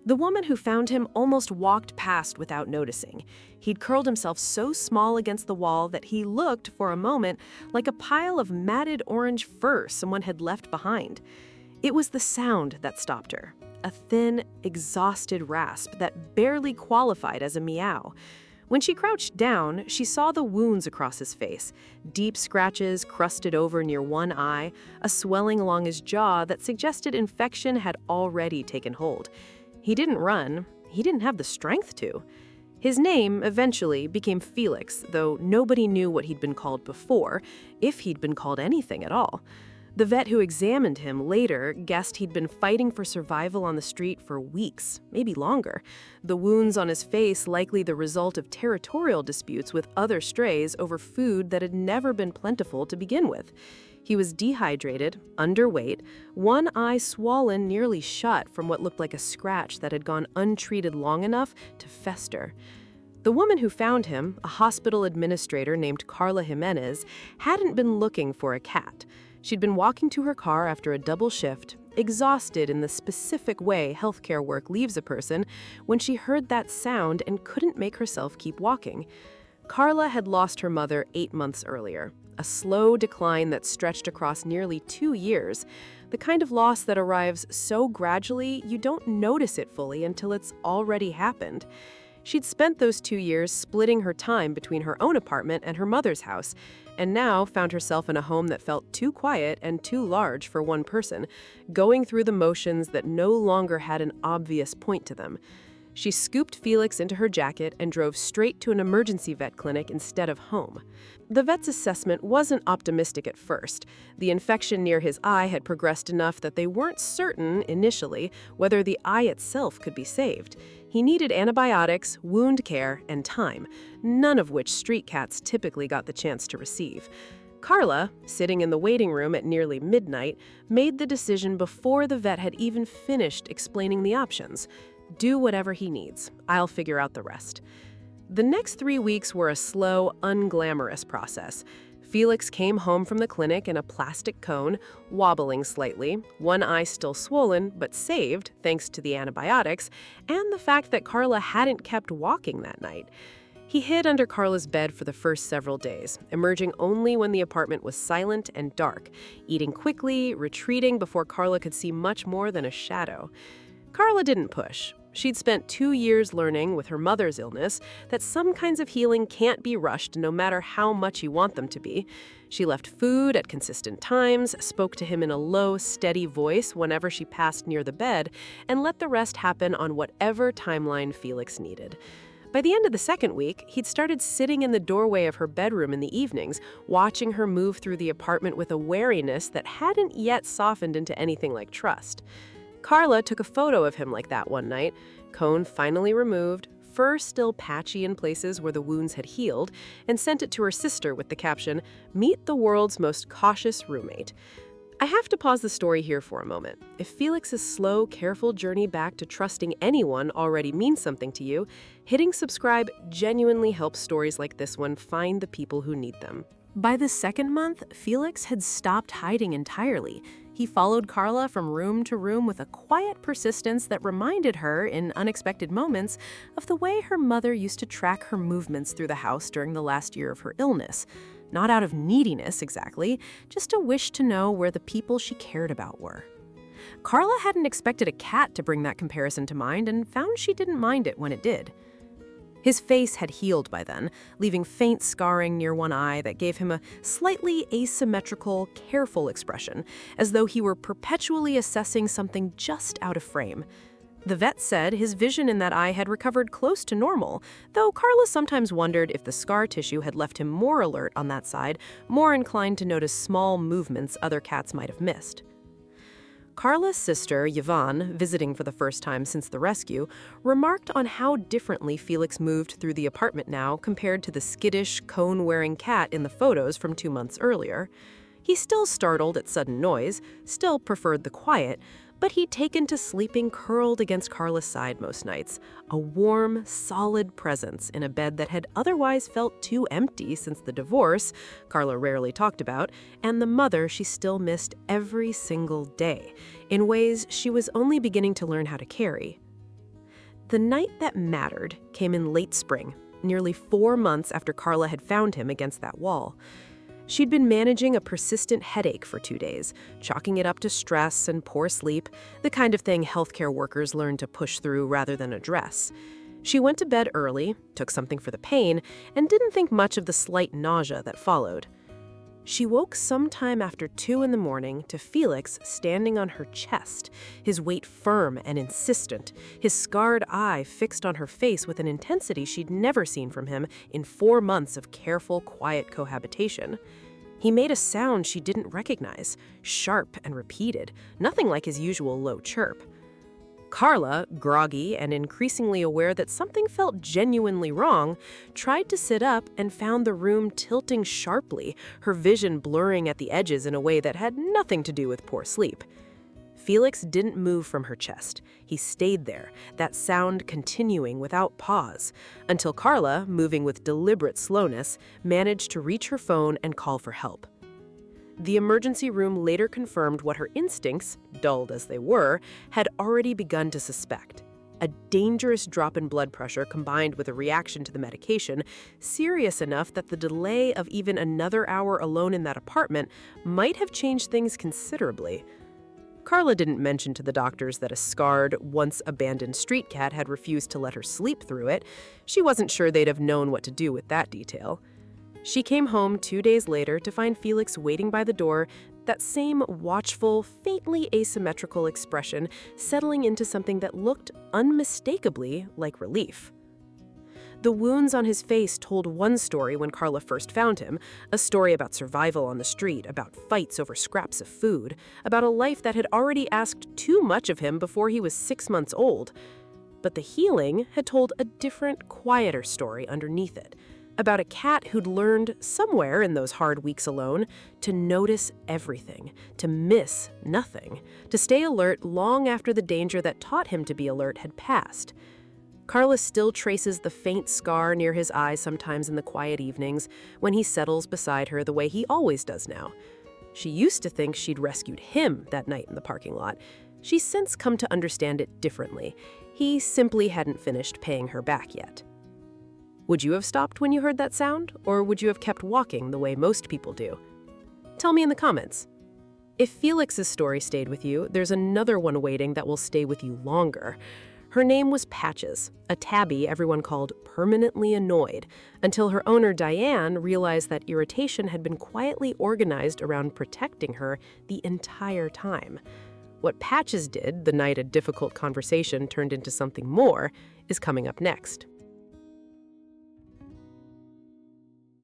The woman who found him almost walked past without noticing. He'd curled himself so small against the wall that he looked, for a moment, like a pile of matted orange fur someone had left behind. It was the sound that stopped her, a thin, exhausted rasp that barely qualified as a meow. When she crouched down, she saw the wounds across his face, deep scratches crusted over near one eye, a swelling along his jaw that suggested infection had already taken hold. He didn't run. He didn't have the strength to. His name eventually became Felix, though nobody knew what he'd been called before, if he'd been called anything at all. The vet who examined him later guessed he'd been fighting for survival on the street for weeks, maybe longer. The wounds on his face likely the result of territorial disputes with other strays over food that had never been plentiful to begin with. He was dehydrated, underweight, one eye swollen nearly shut from what looked like a scratch that had gone untreated long enough to fester. The woman who found him, a hospital administrator named Carla Jimenez, hadn't been looking for a cat. She'd been walking to her car after a double shift, exhausted in the specific way healthcare work leaves a person, when she heard that sound and couldn't make herself keep walking. Carla had lost her mother 8 months earlier, a slow decline that stretched across nearly 2 years, the kind of loss that arrives so gradually you don't notice it fully until it's already happened. She'd spent those 2 years splitting her time between her own apartment and her mother's house, and now found herself in a home that felt too quiet and too large for one person, going through the motions that no longer had an obvious point to them. She scooped Felix into her jacket and drove straight to an emergency vet clinic instead of home. The vet's assessment wasn't optimistic at first. The infection near his eye had progressed enough that they weren't certain, initially, whether the eye itself could be saved. He needed antibiotics, wound care, and time, none of which street cats typically got the chance to receive. Carla, sitting in the waiting room at nearly midnight, made the decision before the vet had even finished explaining the options. Do whatever he needs. I'll figure out the rest. The next 3 weeks were a slow, unglamorous process. Felix came home from the clinic in a plastic cone, wobbling slightly, one eye still swollen, but saved thanks to the antibiotics, and the fact that Carla hadn't kept walking that night. He hid under Carla's bed for the first several days, emerging only when the apartment was silent and dark, eating quickly, retreating before Carla could see much more than a shadow. Carla didn't push. She'd spent 2 years learning, with her mother's illness, that some kinds of healing can't be rushed no matter how much you want them to be. She left food at consistent times, spoke to him in a low, steady voice whenever she passed near the bed, and let the rest happen on whatever timeline Felix needed. By the end of the second week, he'd started sitting in the doorway of her bedroom in the evenings, watching her move through the apartment with a wariness that hadn't yet softened into anything like trust. Carla took a photo of him like that one night, cone finally removed, fur still patchy in places where the wounds had healed, and sent it to her sister with the caption, "Meet the world's most cautious roommate." I have to pause the story here for a moment. If Felix's slow, careful journey back to trusting anyone already means something to you, hitting subscribe genuinely helps stories like this one find the people who need them. By the second month, Felix had stopped hiding entirely. He followed Carla from room to room with a quiet persistence that reminded her, in unexpected moments, of the way her mother used to track her movements through the house during the last year of her illness. Not out of neediness, exactly, just a wish to know where the people she cared about were. Carla hadn't expected a cat to bring that comparison to mind and found she didn't mind it when it did. His face had healed by then, leaving faint scarring near one eye that gave him a slightly asymmetrical, careful expression, as though he were perpetually assessing something just out of frame. The vet said his vision in that eye had recovered close to normal, though Carla sometimes wondered if the scar tissue had left him more alert on that side, more inclined to notice small movements other cats might have missed. Carla's sister, Yvonne, visiting for the first time since the rescue, remarked on how differently Felix moved through the apartment now compared to the skittish, cone-wearing cat in the photos from 2 months earlier. He still startled at sudden noise, still preferred the quiet, but he'd taken to sleeping curled against Carla's side most nights, a warm, solid presence in a bed that had otherwise felt too empty since the divorce, Carla rarely talked about, and the mother she still missed every single day, in ways she was only beginning to learn how to carry. The night that mattered came in late spring, nearly 4 months after Carla had found him against that wall. She'd been managing a persistent headache for 2 days, chalking it up to stress and poor sleep, the kind of thing healthcare workers learn to push through rather than address. She went to bed early, took something for the pain, and didn't think much of the slight nausea that followed. She woke sometime after 2 in the morning to Felix standing on her chest, his weight firm and insistent, his scarred eye fixed on her face with an intensity she'd never seen from him in 4 months of careful, quiet cohabitation. He made a sound she didn't recognize, sharp and repeated, nothing like his usual low chirp. Carla, groggy and increasingly aware that something felt genuinely wrong, tried to sit up and found the room tilting sharply, her vision blurring at the edges in a way that had nothing to do with poor sleep. Felix didn't move from her chest. He stayed there, that sound continuing without pause, until Carla, moving with deliberate slowness, managed to reach her phone and call for help. The emergency room later confirmed what her instincts, dulled as they were, had already begun to suspect. A dangerous drop in blood pressure combined with a reaction to the medication, serious enough that the delay of even another hour alone in that apartment might have changed things considerably. Carla didn't mention to the doctors that a scarred, once-abandoned street cat had refused to let her sleep through it. She wasn't sure they'd have known what to do with that detail. She came home 2 days later to find Felix waiting by the door, that same watchful, faintly asymmetrical expression settling into something that looked unmistakably like relief. The wounds on his face told one story when Carla first found him, a story about survival on the street, about fights over scraps of food, about a life that had already asked too much of him before he was 6 months old. But the healing had told a different, quieter story underneath it, about a cat who'd learned, somewhere in those hard weeks alone, to notice everything, to miss nothing, to stay alert long after the danger that taught him to be alert had passed. Carla still traces the faint scar near his eye sometimes in the quiet evenings when he settles beside her the way he always does now. She used to think she'd rescued him that night in the parking lot. She's since come to understand it differently. He simply hadn't finished paying her back yet. Would you have stopped when you heard that sound, or would you have kept walking the way most people do? Tell me in the comments. If Felix's story stayed with you, there's another one waiting that will stay with you longer. Her name was Patches, a tabby everyone called permanently annoyed, until her owner Diane realized that irritation had been quietly organized around protecting her the entire time. What Patches did the night a difficult conversation turned into something more is coming up next.